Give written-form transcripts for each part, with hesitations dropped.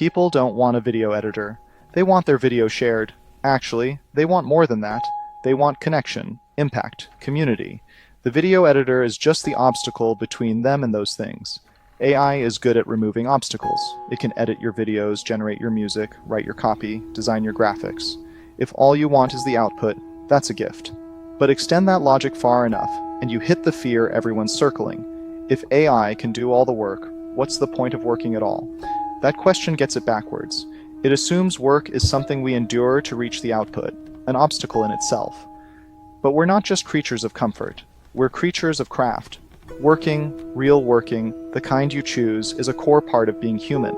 People don't want a video editor. They want their video shared. Actually, they want more than that. They want connection, impact, community. The video editor is just the obstacle between them and those things. AI is good at removing obstacles. It can edit your videos, generate your music, write your copy, design your graphics. If all you want is the output, that's a gift. But extend that logic far enough, and you hit the fear everyone's circling. If AI can do all the work, what's the point of working at all? That question gets it backwards. It assumes work is something we endure to reach the output, an obstacle in itself. But we're not just creatures of comfort. We're creatures of craft. Working, real working, the kind you choose, is a core part of being human.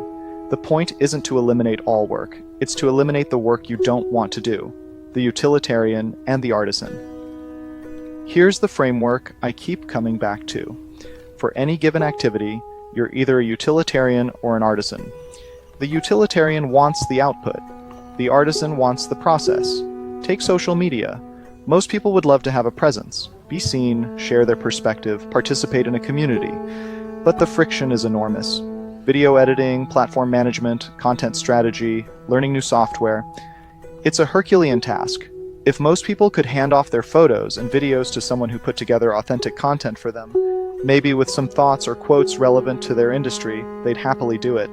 The point isn't to eliminate all work. It's to eliminate the work you don't want to do, the utilitarian and the artisan. Here's the framework I keep coming back to. For any given activity, you're either a utilitarian or an artisan. The utilitarian wants the output. The artisan wants the process. Take social media. Most people would love to have a presence, be seen, share their perspective, participate in a community. But the friction is enormous. Video editing, platform management, content strategy, learning new software. It's a Herculean task. If most people could hand off their photos and videos to someone who put together authentic content for them, maybe with some thoughts or quotes relevant to their industry, they'd happily do it.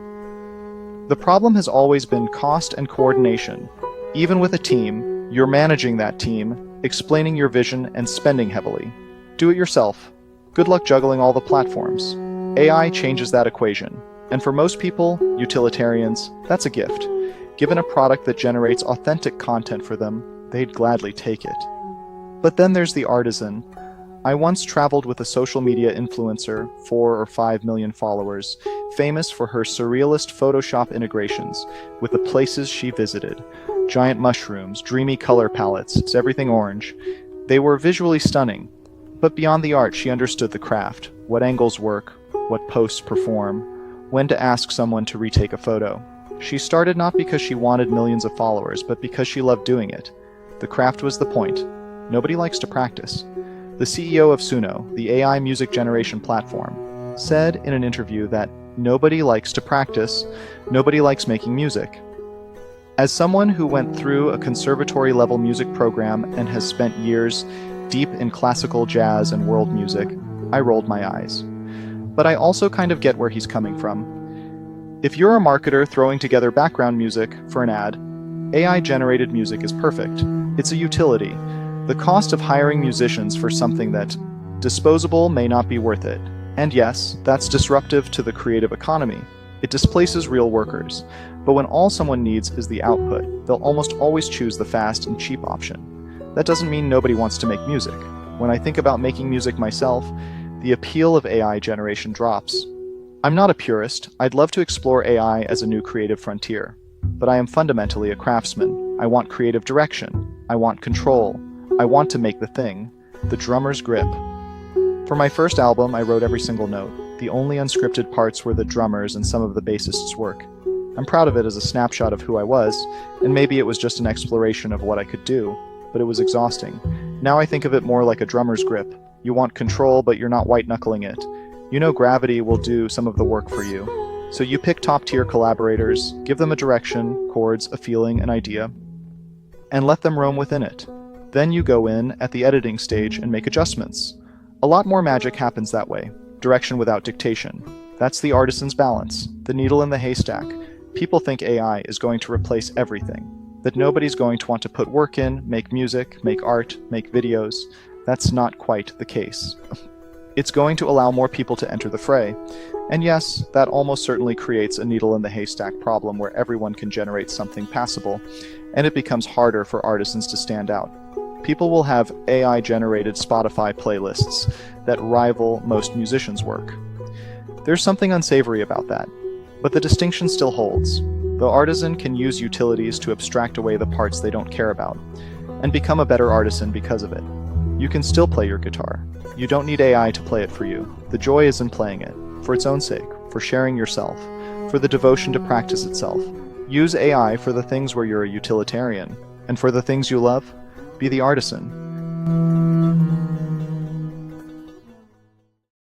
The problem has always been cost and coordination. Even with a team, you're managing that team, explaining your vision, and spending heavily. Do it yourself. Good luck juggling all the platforms. AI changes that equation. And for most people, utilitarians, that's a gift. Given a product that generates authentic content for them, they'd gladly take it. But then there's the artisan. I once traveled with a social media influencer, 4 or 5 million followers, famous for her surrealist Photoshop integrations with the places she visited. Giant mushrooms, dreamy color palettes, it's everything orange. They were visually stunning. But beyond the art, she understood the craft, what angles work, what posts perform, when to ask someone to retake a photo. She started not because she wanted millions of followers, but because she loved doing it. The craft was the point. Nobody likes to practice. The CEO of Suno, the AI music generation platform, said in an interview that nobody likes to practice, nobody likes making music. As someone who went through a conservatory-level music program and has spent years deep in classical jazz and world music, I rolled my eyes. But I also kind of get where he's coming from. If you're a marketer throwing together background music for an ad, AI-generated music is perfect. It's a utility. The cost of hiring musicians for something that disposable may not be worth it. And yes, that's disruptive to the creative economy. It displaces real workers. But when all someone needs is the output, they'll almost always choose the fast and cheap option. That doesn't mean nobody wants to make music. When I think about making music myself, the appeal of AI generation drops. I'm not a purist. I'd love to explore AI as a new creative frontier. But I am fundamentally a craftsman. I want creative direction. I want control. I want to make the thing, the drummer's grip. For my first album, I wrote every single note. The only unscripted parts were the drummers and some of the bassist's work. I'm proud of it as a snapshot of who I was, and maybe it was just an exploration of what I could do, but it was exhausting. Now I think of it more like a drummer's grip. You want control, but you're not white-knuckling it. You know gravity will do some of the work for you. So you pick top-tier collaborators, give them a direction, chords, a feeling, an idea, and let them roam within it. Then you go in at the editing stage and make adjustments. A lot more magic happens that way. Direction without dictation. That's the artisan's balance, the needle in the haystack. People think AI is going to replace everything, that nobody's going to want to put work in, make music, make art, make videos. That's not quite the case. It's going to allow more people to enter the fray. And yes, that almost certainly creates a needle in the haystack problem where everyone can generate something passable, and it becomes harder for artisans to stand out. People will have AI-generated Spotify playlists that rival most musicians' work. There's something unsavory about that, but the distinction still holds. The artisan can use utilities to abstract away the parts they don't care about, and become a better artisan because of it. You can still play your guitar. You don't need AI to play it for you. The joy is in playing it, for its own sake, for sharing yourself, for the devotion to practice itself. Use AI for the things where you're a utilitarian, and for the things you love, be the artisan.